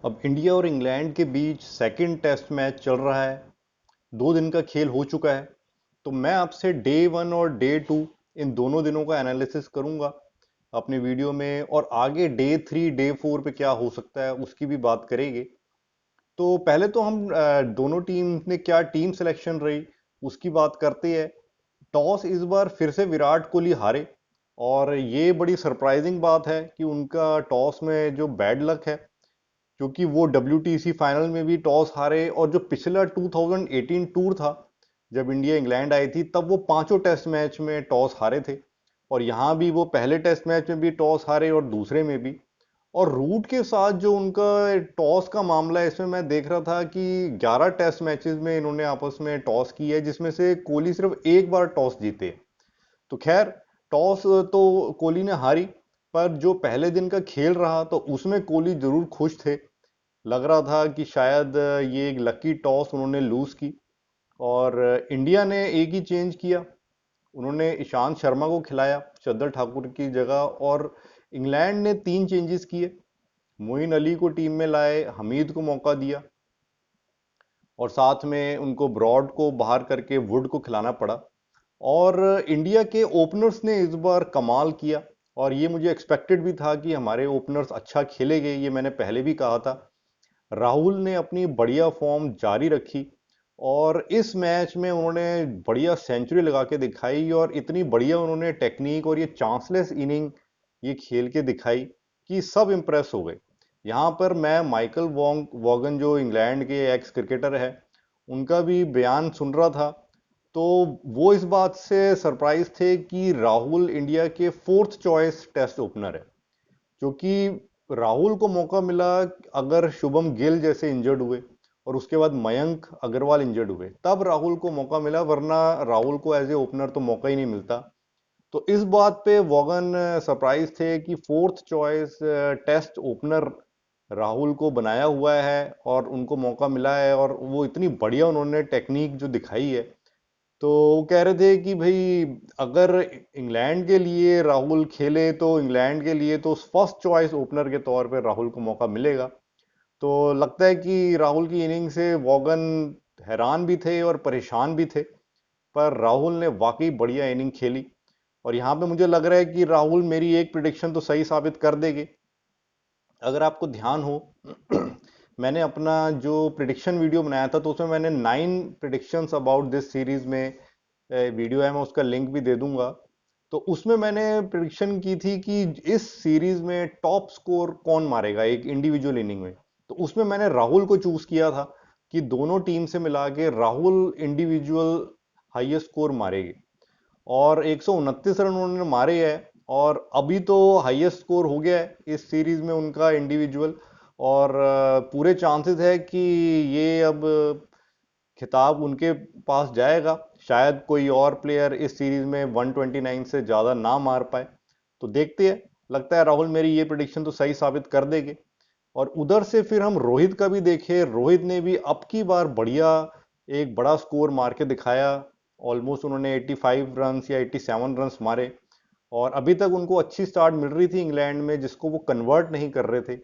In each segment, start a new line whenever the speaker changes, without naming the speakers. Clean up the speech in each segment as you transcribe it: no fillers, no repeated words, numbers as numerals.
अब इंडिया और इंग्लैंड के बीच सेकंड टेस्ट मैच चल रहा है। 2 दिन का खेल हो चुका है। तो मैं आपसे डे 1 और डे 2 इन दोनों दिनों का एनालिसिस करूंगा अपने वीडियो में, और आगे डे 3 डे 4 पे क्या हो सकता है उसकी भी बात करेंगे। तो पहले तो हम दोनों टीम ने क्या टीम सिलेक्शन रही उसकी बात करते हैं। टॉस इस बार फिर से विराट कोहली हारे, और ये बड़ी सरप्राइजिंग बात है कि उनका टॉस में जो बैड लक है, क्योंकि वो WTC फाइनल में भी टॉस हारे, और जो पिछला 2018 टूर था जब इंडिया इंग्लैंड आई थी तब वो पांचों टेस्ट मैच में टॉस हारे थे, और यहाँ भी वो पहले टेस्ट मैच में भी टॉस हारे और दूसरे में भी। और रूट के साथ जो उनका टॉस का मामला है, इसमें मैं देख रहा था कि 11 टेस्ट मैचेस में इन्होंने आपस में टॉस की है, जिसमें से कोहली सिर्फ एक बार टॉस जीते। तो खैर, टॉस तो कोहली ने हारी, पर जो पहले दिन का खेल रहा तो उसमें कोहली जरूर खुश थे। लग रहा था कि शायद ये एक लकी टॉस उन्होंने लूज की, और इंडिया ने एक ही चेंज किया। उन्होंने ईशांत शर्मा को खिलाया शरदल ठाकुर की जगह, और इंग्लैंड ने 3 चेंजेस किए। मोइन अली को टीम में लाए, हमीद को मौका दिया, और साथ में उनको ब्रॉड को बाहर करके वुड को खिलाना पड़ा। और इंडिया के ओपनर्स ने इस बार कमाल किया, और ये मुझे एक्सपेक्टेड भी था कि हमारे ओपनर्स अच्छा खेलेंगे, ये मैंने पहले भी कहा था। राहुल ने अपनी बढ़िया फॉर्म जारी रखी, और इस मैच में उन्होंने बढ़िया सेंचुरी लगा के दिखाई, और इतनी बढ़िया उन्होंने टेक्निक और ये चांसलेस इनिंग ये खेल के दिखाई कि सब इम्प्रेस हो गए। यहाँ पर मैं माइकल वॉगन जो इंग्लैंड के एक्स क्रिकेटर है उनका भी बयान सुन रहा था। तो वो इस बात से सरप्राइज थे कि राहुल इंडिया के फोर्थ चॉइस टेस्ट ओपनर है, क्योंकि राहुल को मौका मिला। अगर शुभम गिल जैसे इंजर्ड हुए और उसके बाद मयंक अग्रवाल इंजर्ड हुए तब राहुल को मौका मिला, वरना राहुल को एज ए ओपनर तो मौका ही नहीं मिलता। तो इस बात पे वॉगन सरप्राइज थे कि fourth choice test opener Rahul को बनाया हुआ है और उनको मौका मिला है, और वो इतनी बढ़िया उन्होंने टेक्निक जो दिखाई है। तो वो कह रहे थे कि भाई, अगर इंग्लैंड के लिए राहुल खेले तो इंग्लैंड के लिए तो फर्स्ट चॉइस ओपनर के तौर पे राहुल को मौका मिलेगा। तो लगता है कि राहुल की इनिंग से वॉगन हैरान भी थे और परेशान भी थे, पर राहुल ने वाकई बढ़िया इनिंग खेली। और यहाँ पे मुझे लग रहा है कि राहुल मेरी एक प्रिडिक्शन तो सही साबित कर देंगे। अगर आपको ध्यान हो मैंने अपना जो प्रिडिक्शन वीडियो बनाया था तो उसमें मैंने 9 प्रिडिक्शंस अबाउट दिस सीरीज में वीडियो है, मैं उसका लिंक भी दे दूंगा। तो उसमें मैंने प्रिडिक्शन की थी कि इस सीरीज में टॉप स्कोर कौन मारेगा एक इंडिविजुअल इनिंग में। तो उसमें मैंने राहुल को चूज किया था कि दोनों टीम से मिला के राहुल इंडिविजुअल हाईएस्ट स्कोर मारेगी, और 129 रन उन्होंने मारे हैं। और अभी तो हाईएस्ट स्कोर हो गया है इस सीरीज में उनका इंडिविजुअल, और पूरे चांसेस है कि ये अब खिताब उनके पास जाएगा। शायद कोई और प्लेयर इस सीरीज में 129 से ज्यादा ना मार पाए। तो देखते हैं, लगता है राहुल मेरी ये प्रिडिक्शन तो सही साबित कर देंगे। और उधर से फिर हम रोहित का भी देखें, रोहित ने भी अब की बार बढ़िया एक बड़ा स्कोर मार के दिखाया। ऑलमोस्ट उन्होंने 85 रन या 87 रन मारे, और अभी तक उनको अच्छी स्टार्ट मिल रही थी इंग्लैंड में जिसको वो कन्वर्ट नहीं कर रहे थे।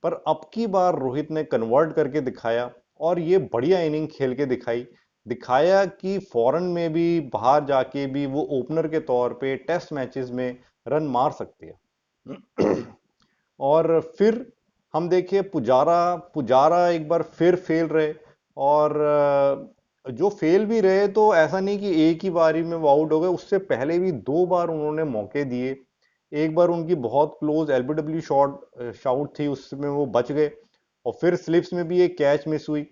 पर अब की बार रोहित ने कन्वर्ट करके दिखाया, और ये बढ़िया इनिंग खेल के दिखाया कि फॉरेन में भी बाहर जाके भी वो ओपनर के तौर पे टेस्ट मैचेस में रन मार सकते हैं। और फिर हम देखिए पुजारा पुजारा एक बार फिर फेल रहे, और जो फेल भी रहे तो ऐसा नहीं कि एक ही बारी में वो आउट हो गए, उससे पहले भी 2 बार उन्होंने मौके दिए। एक बार उनकी बहुत क्लोज एलबीडब्ल्यू शाउट थी, उसमें वो बच गए, और फिर स्लिप्स में भी एक कैच मिस हुई।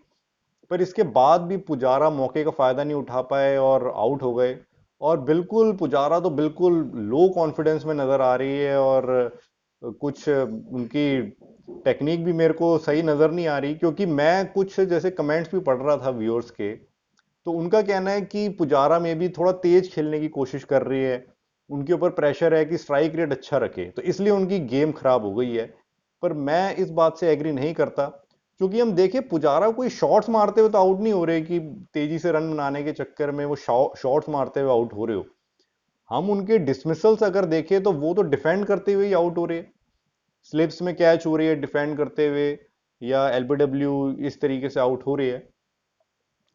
पर इसके बाद भी पुजारा मौके का फायदा नहीं उठा पाए और आउट हो गए। और बिल्कुल पुजारा तो बिल्कुल लो कॉन्फिडेंस में नजर आ रही है, और कुछ उनकी टेक्निक भी मेरे को सही नजर नहीं आ रही, क्योंकि मैं कुछ जैसे कमेंट्स भी पढ़ रहा था व्यूअर्स के। तो उनका कहना है कि पुजारा में भी थोड़ा तेज खेलने की कोशिश कर रही है, उनके ऊपर प्रेशर है कि स्ट्राइक रेट अच्छा रखे, तो इसलिए उनकी गेम खराब हो गई है। पर मैं इस बात से एग्री नहीं करता, क्योंकि हम देखें पुजारा कोई शॉट्स मारते हुए तो आउट नहीं हो रहे कि तेजी से रन बनाने के चक्कर में वो शॉट्स मारते हुए आउट हो रहे हो। हम उनके डिसमिसल्स अगर देखें तो वो तो डिफेंड करते हुए ही आउट हो रहे हैं। स्लिप्स में कैच हो रही है डिफेंड करते हुए, या एलबीडब्ल्यू इस तरीके से आउट हो रही है।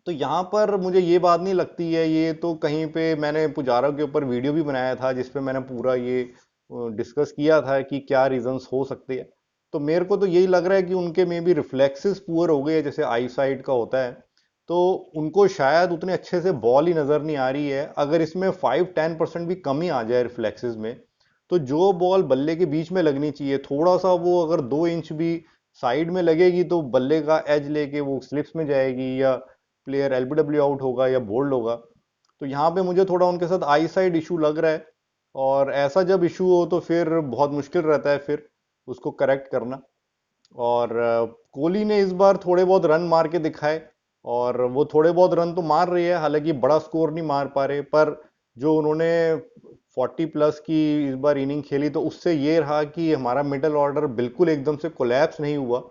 तो यहाँ पर मुझे ये बात नहीं लगती है, ये तो कहीं पे मैंने पुजारा के ऊपर वीडियो भी बनाया था जिसपे मैंने पूरा ये डिस्कस किया था कि क्या रीजंस हो सकते हैं। तो मेरे को तो यही लग रहा है कि उनके में भी रिफ्लेक्सेस पुअर हो गए हैं, जैसे आई साइड का होता है, तो उनको शायद उतने अच्छे से बॉल ही नजर नहीं आ रही है। अगर इसमें 5-10% भी कमी आ जाए रिफ्लेक्सेस में, तो जो बॉल बल्ले के बीच में लगनी चाहिए, थोड़ा सा वो अगर 2 इंच भी साइड में लगेगी तो बल्ले का एज लेके वो स्लिप्स में जाएगी, या प्लेयर एलबीडब्ल्यू आउट होगा या बोल्ड होगा। तो यहाँ पे मुझे थोड़ा उनके साथ आई साइड इशू लग रहा है, और ऐसा जब इशू हो तो फिर बहुत मुश्किल रहता है फिर उसको करेक्ट करना। और कोहली ने इस बार थोड़े बहुत रन मार के दिखाए, और वो थोड़े बहुत रन तो मार रही है, हालांकि बड़ा स्कोर नहीं मार पा रहे, पर जो उन्होंने 40+ की इस बार इनिंग खेली, तो उससे ये रहा कि हमारा मिडिल ऑर्डर बिल्कुल एकदम से कोलैप्स नहीं हुआ।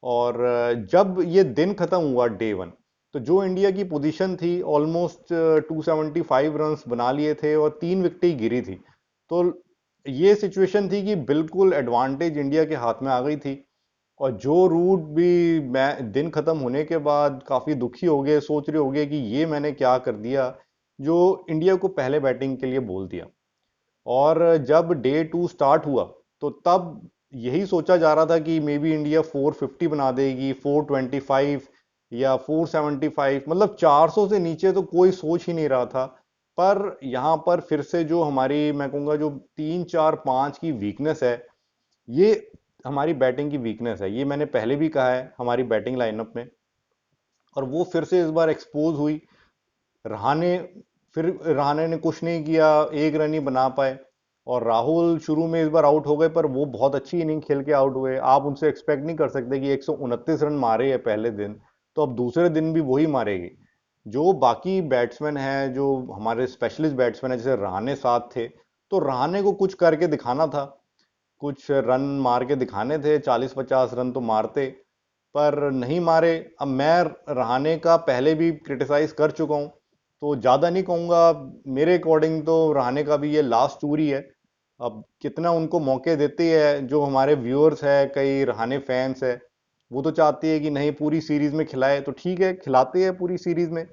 और जब ये दिन खत्म हुआ डे 1, तो जो इंडिया की पोजीशन थी, ऑलमोस्ट 275 रन्स बना लिए थे और 3 विकेटें गिरी थी। तो ये सिचुएशन थी कि बिल्कुल एडवांटेज इंडिया के हाथ में आ गई थी। और जो रूट भी, मैं दिन खत्म होने के बाद काफी दुखी हो गए, सोच रहे हो गए कि ये मैंने क्या कर दिया जो इंडिया को पहले बैटिंग के लिए बोल दिया। और जब डे 2 स्टार्ट हुआ, तो तब यही सोचा जा रहा था कि मे बी इंडिया 450 बना देगी, 425 या 475, मतलब 400 से नीचे तो कोई सोच ही नहीं रहा था। पर यहाँ पर फिर से जो हमारी, मैं कहूँगा जो 3-4-5 की वीकनेस है, ये हमारी बैटिंग की वीकनेस है। ये मैंने पहले भी कहा है हमारी बैटिंग लाइनअप में, और वो फिर से इस बार एक्सपोज हुई। रहाने फिर रहाने ने कुछ नहीं किया, एक रन ही बना पाए। और राहुल शुरू में इस बार आउट हो गए, पर वो बहुत अच्छी इनिंग खेल के आउट हुए। आप उनसे एक्सपेक्ट नहीं कर सकते कि 129 रन मारे हैं पहले दिन, तो अब दूसरे दिन भी वही मारेगी। जो बाकी बैट्समैन हैं, जो हमारे स्पेशलिस्ट बैट्समैन हैं, जैसे रहाने साथ थे, तो रहाने को कुछ करके दिखाना था, कुछ रन मार के दिखाने थे, 40-50 रन तो मारते, पर नहीं मारे। अब मैं रहाने का पहले भी क्रिटिसाइज कर चुका हूं, तो ज्यादा नहीं कहूंगा। मेरे अकॉर्डिंग तो रहाने का भी ये लास्ट टूर ही है। अब कितना उनको मौके देते हैं, जो हमारे व्यूअर्स है, कई रहाने फैंस है, वो तो चाहते हैं कि नहीं पूरी सीरीज में खिलाए, तो ठीक है खिलाते हैं पूरी सीरीज में।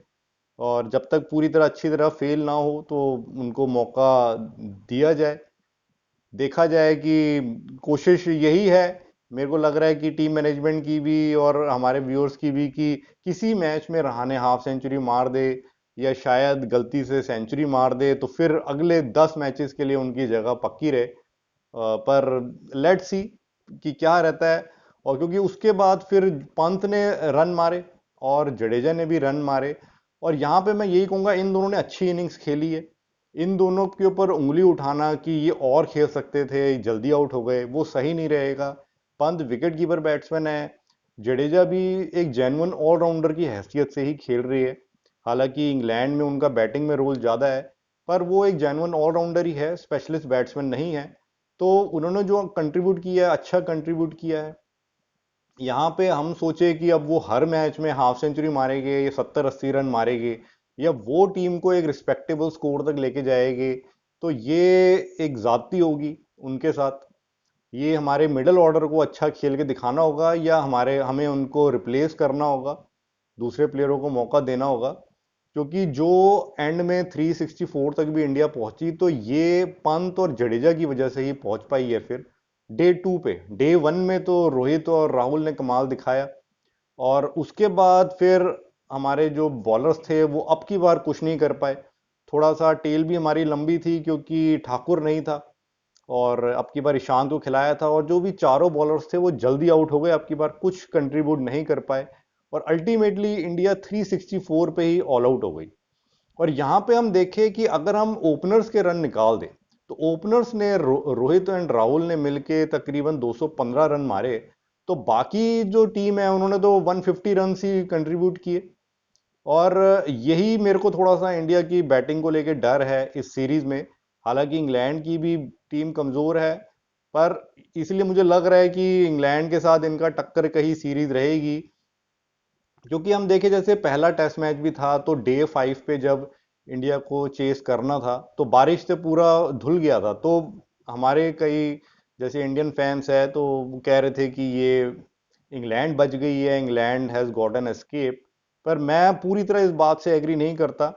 और जब तक पूरी तरह अच्छी तरह फेल ना हो तो उनको मौका दिया जाए, देखा जाए कि कोशिश यही है। मेरे को लग रहा है कि टीम मैनेजमेंट की भी और हमारे व्यूअर्स की भी, कि किसी मैच में रहाने हाफ सेंचुरी मार दे, या शायद गलती से सेंचुरी मार दे, तो फिर अगले 10 मैचेस के लिए उनकी जगह पक्की रहे। पर लेट्स सी कि क्या रहता है। और क्योंकि उसके बाद फिर पंत ने रन मारे और जडेजा ने भी रन मारे, और यहाँ पे मैं यही कहूंगा इन दोनों ने अच्छी इनिंग्स खेली है। इन दोनों के ऊपर उंगली उठाना कि ये और खेल सकते थे, जल्दी आउट हो गए, वो सही नहीं रहेगा। पंत विकेट कीपर बैट्समैन है, जडेजा भी एक जेन्युइन ऑलराउंडर की हैसियत से ही खेल रही है। हालांकि इंग्लैंड में उनका बैटिंग में रोल ज्यादा है, पर वो एक जेन्युइन ऑलराउंडर ही है, स्पेशलिस्ट बैट्समैन नहीं है। तो उन्होंने जो कंट्रीब्यूट किया है, अच्छा कंट्रीब्यूट किया है। यहाँ पे हम सोचे कि अब वो हर मैच में हाफ सेंचुरी मारेंगे या 70-80 रन मारेंगे, या वो टीम को एक रिस्पेक्टेबल स्कोर तक लेके जाएंगे, तो ये एक जाती होगी उनके साथ। ये हमारे मिडिल ऑर्डर को अच्छा खेल के दिखाना होगा, या हमें उनको रिप्लेस करना होगा, दूसरे प्लेयरों को मौका देना होगा। क्योंकि जो एंड में 364 तक भी इंडिया पहुंची, तो ये पंत और जडेजा की वजह से ही पहुंच पाई है। फिर डे 2 पे, डे 1 में तो रोहित और राहुल ने कमाल दिखाया, और उसके बाद फिर हमारे जो बॉलर्स थे वो अब की बार कुछ नहीं कर पाए। थोड़ा सा टेल भी हमारी लंबी थी क्योंकि ठाकुर नहीं था, और अब की बार ईशांत को खिलाया था, और जो भी चारों बॉलर्स थे वो जल्दी आउट हो गए, अब की बार कुछ कंट्रीब्यूट नहीं कर पाए। और अल्टीमेटली इंडिया 364 पे ही ऑल आउट हो गई। और यहां पे हम देखें कि अगर हम ओपनर्स के रन निकाल दें, तो ओपनर्स ने रोहित एंड राहुल ने मिलके तकरीबन 215 रन मारे। तो बाकी जो टीम है उन्होंने तो 150 रन ही कंट्रीब्यूट किए। और यही मेरे को थोड़ा सा इंडिया की बैटिंग को लेके डर है इस सीरीज में। हालांकि इंग्लैंड की भी टीम कमजोर है, पर इसलिए मुझे लग रहा है कि इंग्लैंड के साथ इनका टक्कर कहीं सीरीज रहेगी। क्योंकि हम देखें, जैसे पहला टेस्ट मैच भी था, तो डे 5 पे जब इंडिया को चेस करना था, तो बारिश से पूरा धुल गया था। तो हमारे कई जैसे इंडियन फैंस है, तो वो कह रहे थे कि ये इंग्लैंड बच गई है, England has got an escape, पर मैं पूरी तरह इस बात से एग्री नहीं करता।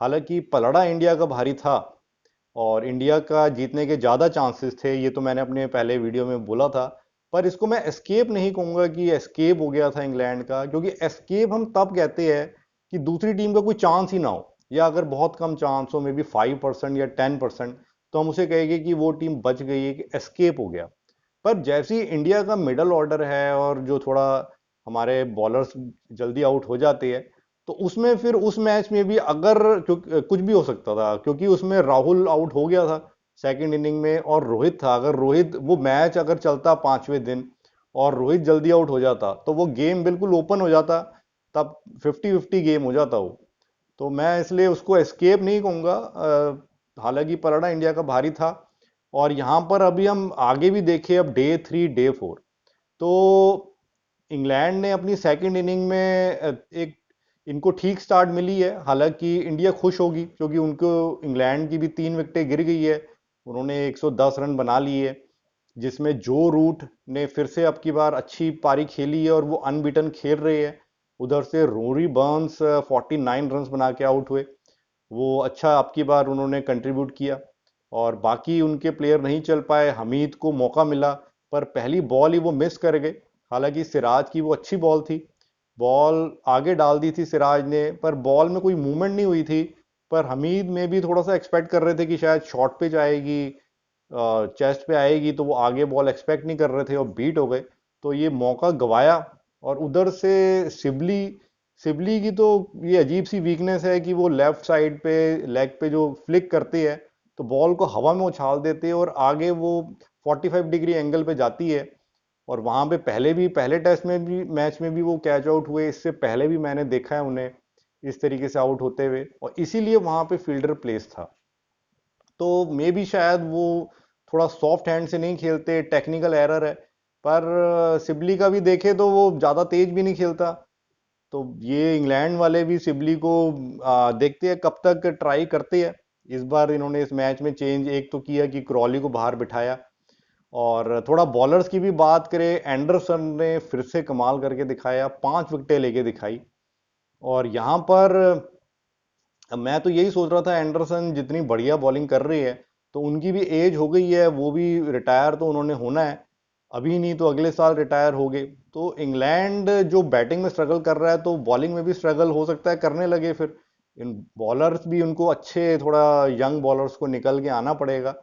हालांकि पलड़ा इंडिया का भारी था और इंडिया का जीतने के ज़्यादा चांसेस थे, ये तो मैंने अपने पहले वीडियो में बोला था। पर इसको मैं एस्केप नहीं कहूँगा कि एस्केप हो गया था इंग्लैंड का, क्योंकि एस्केप हम तब कहते हैं कि दूसरी टीम का कोई चांस ही ना हो, या अगर बहुत कम चांस हो, मे बी 5% या 10%, तो हम उसे कहेंगे कि वो टीम बच गई है, कि एस्केप हो गया। पर जैसे ही इंडिया का मिडल ऑर्डर है और जो थोड़ा हमारे बॉलर्स जल्दी आउट हो जाते हैं, तो उसमें फिर उस मैच में भी अगर कुछ भी हो सकता था, क्योंकि उसमें राहुल आउट हो गया था सेकंड इनिंग में और रोहित था। अगर रोहित, वो मैच अगर चलता पांचवें दिन और रोहित जल्दी आउट हो जाता, तो वो गेम बिल्कुल ओपन हो जाता, तब 50-50 गेम हो जाता वो। तो मैं इसलिए उसको एस्केप नहीं कहूंगा। हालांकि पलड़ा इंडिया का भारी था। और यहां पर अभी हम आगे भी देखें, अब डे 3 डे 4, तो इंग्लैंड ने अपनी सेकंड इनिंग में एक इनको ठीक स्टार्ट मिली है। हालांकि इंडिया खुश होगी क्योंकि उनको इंग्लैंड की भी 3 विकेटें गिर गई है, उन्होंने 110 रन बना लिए, जिसमें जो रूट ने फिर से अब की बार अच्छी पारी खेली है और वो अनबीटन खेल रहे हैं। उधर से रोरी बर्न्स 49 रन बना के आउट हुए, वो अच्छा अब की बार उन्होंने कंट्रीब्यूट किया। और बाकी उनके प्लेयर नहीं चल पाए, हमीद को मौका मिला पर पहली बॉल ही वो मिस कर गए। हालांकि सिराज की वो अच्छी बॉल थी, बॉल आगे डाल दी थी सिराज ने, पर बॉल में कोई मूवमेंट नहीं हुई थी। पर हमीद में भी थोड़ा सा एक्सपेक्ट कर रहे थे कि शायद शॉर्ट पिच आएगी, चेस्ट पे आएगी, तो वो आगे बॉल एक्सपेक्ट नहीं कर रहे थे और बीट हो गए, तो ये मौका गवाया। और उधर से सिबली सिबली की तो ये अजीब सी वीकनेस है कि वो लेफ्ट साइड पे लेग पे जो फ्लिक करते हैं, तो बॉल को हवा में उछाल देते हैं और आगे वो 45 डिग्री एंगल पे जाती है। और वहां पे पहले टेस्ट में भी, मैच में भी वो कैच आउट हुए, इससे पहले भी मैंने देखा है उन्हें इस तरीके से आउट होते हुए, और इसीलिए वहां पे फील्डर प्लेस था। तो मे भी शायद वो थोड़ा सॉफ्ट हैंड से नहीं खेलते, टेक्निकल एरर है। पर सिबली का भी देखे तो वो ज्यादा तेज भी नहीं खेलता। तो ये इंग्लैंड वाले भी सिबली को देखते हैं कब तक ट्राई करते हैं। इस बार इन्होंने इस मैच में चेंज एक तो किया कि क्रॉली को बाहर बिठाया। और थोड़ा बॉलर्स की भी बात करें, एंडरसन ने फिर से कमाल करके दिखाया, 5 विकेटें लेके दिखाई। और यहां पर अब मैं तो यही सोच रहा था, एंडरसन जितनी बढ़िया बॉलिंग कर रही है, तो उनकी भी एज हो गई है, वो भी रिटायर तो उन्होंने होना है, अभी नहीं तो अगले साल रिटायर हो गए। तो इंग्लैंड जो बैटिंग में स्ट्रगल कर रहा है, तो बॉलिंग में भी स्ट्रगल हो सकता है करने लगे फिर। इन बॉलर्स भी उनको अच्छे, थोड़ा यंग बॉलर्स को निकल के आना पड़ेगा।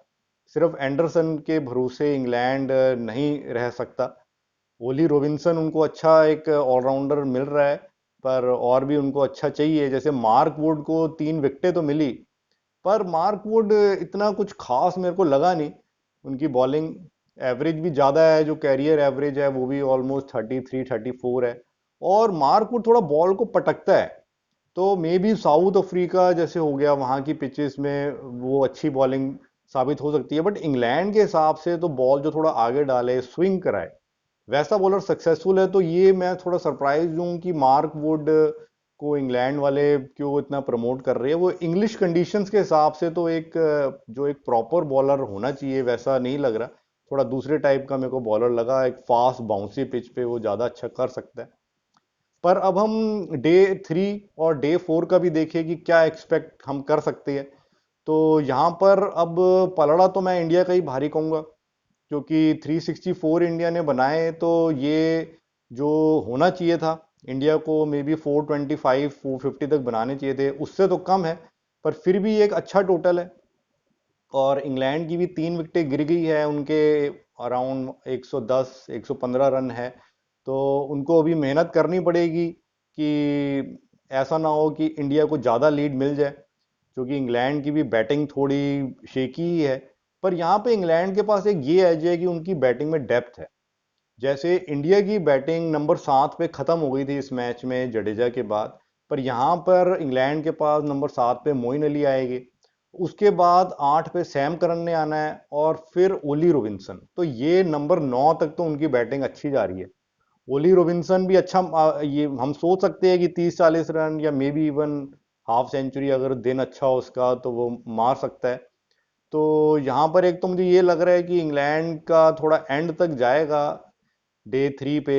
सिर्फ एंडरसन के भरोसे इंग्लैंड नहीं रह सकता। ओली रोबिन्सन उनको अच्छा एक ऑलराउंडर मिल रहा है, पर और भी उनको अच्छा चाहिए। जैसे मार्क वुड को 3 विकेटें तो मिली, पर मार्क वुड इतना कुछ खास मेरे को लगा नहीं। उनकी बॉलिंग एवरेज भी ज़्यादा है, जो कैरियर एवरेज है वो भी ऑलमोस्ट 33-34 है। और मार्क वुड थोड़ा बॉल को पटकता है, तो मे बी साउथ अफ्रीका जैसे हो गया, वहां की पिचेस में वो अच्छी बॉलिंग साबित हो सकती है। बट इंग्लैंड के हिसाब से तो बॉल जो थोड़ा आगे डाले, स्विंग कराए, वैसा बॉलर सक्सेसफुल है। तो ये मैं थोड़ा सरप्राइज हूँ कि मार्क वुड को इंग्लैंड वाले क्यों इतना प्रमोट कर रहे हैं। वो इंग्लिश कंडीशंस के हिसाब से तो एक जो एक प्रॉपर बॉलर होना चाहिए वैसा नहीं लग रहा, थोड़ा दूसरे टाइप का मेरे को बॉलर लगा, एक फास्ट बाउंसी पिच पे वो ज्यादा अच्छा कर सकता है। पर अब हम डे 3 और डे 4 का भी देखें कि क्या एक्सपेक्ट हम कर सकते हैं। तो यहाँ पर अब पलड़ा तो मैं इंडिया का ही भारी कहूंगा, क्योंकि 364 इंडिया ने बनाए, तो ये जो होना चाहिए था इंडिया को, मे बी 425 450 तक बनाने चाहिए थे, उससे तो कम है, पर फिर भी एक अच्छा टोटल है। और इंग्लैंड की भी 3 विकेटें गिर गई है, उनके अराउंड 110 115 रन है। तो उनको अभी मेहनत करनी पड़ेगी कि ऐसा ना हो कि इंडिया को ज़्यादा लीड मिल जाए, क्योंकि इंग्लैंड की भी बैटिंग थोड़ी शेकी ही है। पर यहाँ पे इंग्लैंड के पास एक ये एज है कि उनकी बैटिंग में डेप्थ है। जैसे इंडिया की बैटिंग नंबर 7 पे खत्म हो गई थी इस मैच में जडेजा के बाद, पर यहाँ पर इंग्लैंड के पास नंबर 7 पे मोइन अली आएगी, उसके बाद 8 पे सैम करन ने आना है, और फिर ओली रोबिन्सन। तो ये नंबर 9 तक तो उनकी बैटिंग अच्छी जा रही है। ओली रोबिन्सन भी अच्छा, ये हम सोच सकते हैं कि 30-40 रन या maybe even half century, अगर दिन अच्छा हो उसका तो वो मार सकता है। तो यहाँ पर एक तो मुझे ये लग रहा है कि इंग्लैंड का थोड़ा एंड तक जाएगा डे 3 पे,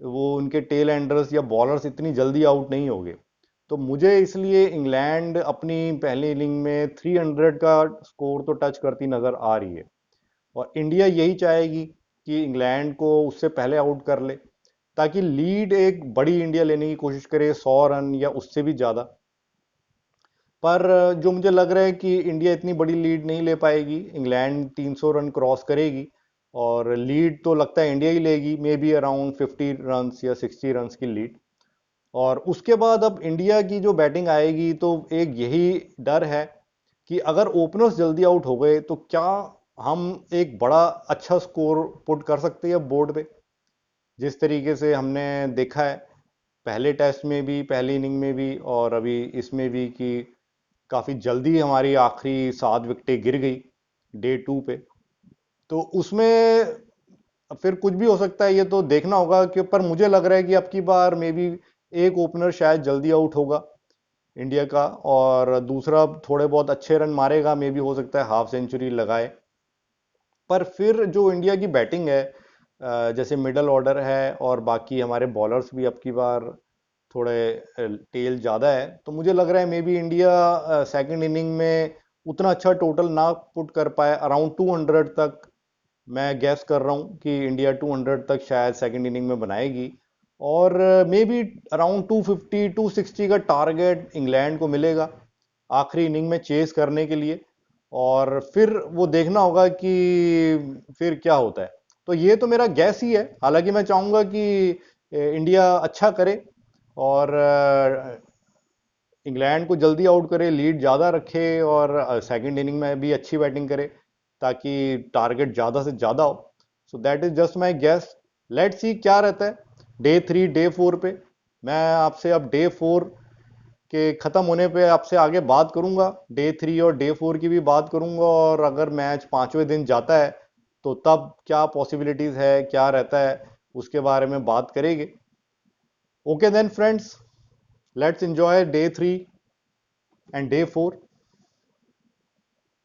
वो उनके टेल एंडर्स या बॉलर्स इतनी जल्दी आउट नहीं होंगे। तो मुझे इसलिए इंग्लैंड अपनी पहली इनिंग में 300 का स्कोर तो टच करती नजर आ रही है, और इंडिया यही चाहेगी कि इंग्लैंड को उससे पहले आउट कर ले, ताकि लीड एक बड़ी इंडिया लेने की कोशिश करे, 100 रन या उससे भी ज्यादा। पर जो मुझे लग रहा है कि इंडिया इतनी बड़ी लीड नहीं ले पाएगी, इंग्लैंड 300 रन क्रॉस करेगी, और लीड तो लगता है इंडिया ही लेगी, मे बी अराउंड 50 रन या 60 रन की लीड। और उसके बाद अब इंडिया की जो बैटिंग आएगी, तो एक यही डर है कि अगर ओपनर्स जल्दी आउट हो गए तो क्या हम एक बड़ा अच्छा स्कोर पुट कर सकते हैं बोर्ड पे, जिस तरीके से हमने देखा है पहले टेस्ट में भी, पहली इनिंग में भी, और अभी इसमें भी, कि काफी जल्दी हमारी आखिरी 7 विकेटें गिर गई डे 2 पे। तो उसमें फिर कुछ भी हो सकता है, ये तो देखना होगा कि, पर मुझे लग रहा है कि अब की बार मे बी एक ओपनर शायद जल्दी आउट होगा इंडिया का, और दूसरा थोड़े बहुत अच्छे रन मारेगा, मे बी हो सकता है हाफ सेंचुरी लगाए। पर फिर जो इंडिया की बैटिंग है, जैसे मिडल ऑर्डर है और बाकी हमारे बॉलर्स भी अब की बार थोड़े टेल ज़्यादा है, तो मुझे लग रहा है may be India second inning में उतना अच्छा टोटल ना पुट कर पाए, अराउंड 200 तक। मैं गैस कर रहा हूँ कि इंडिया 200 तक शायद सेकंड इनिंग में बनाएगी, और मे बी अराउंड 250 260 का टारगेट इंग्लैंड को मिलेगा आखिरी इनिंग में चेस करने के लिए। और फिर वो देखना होगा कि फिर क्या होता है। तो ये तो मेरा गैस ही है, हालांकि मैं चाहूंगा कि इंडिया अच्छा करे, और इंग्लैंड को जल्दी आउट करे, लीड ज़्यादा रखे, और सेकंड इनिंग में भी अच्छी बैटिंग करे, ताकि टारगेट ज़्यादा से ज़्यादा हो। So that is just my gas. Let's see क्या रहता है डे 3 डे 4 पे। मैं आपसे अब डे 4 के ख़त्म होने पे आपसे आगे बात करूंगा, डे 3 और डे 4 की भी बात करूंगा, और अगर मैच पांचवें दिन जाता है तो तब क्या पॉसिबिलिटीज़ है, क्या रहता है, उसके बारे में बात करेंगे। Okay then friends, let's enjoy day 3 and day 4.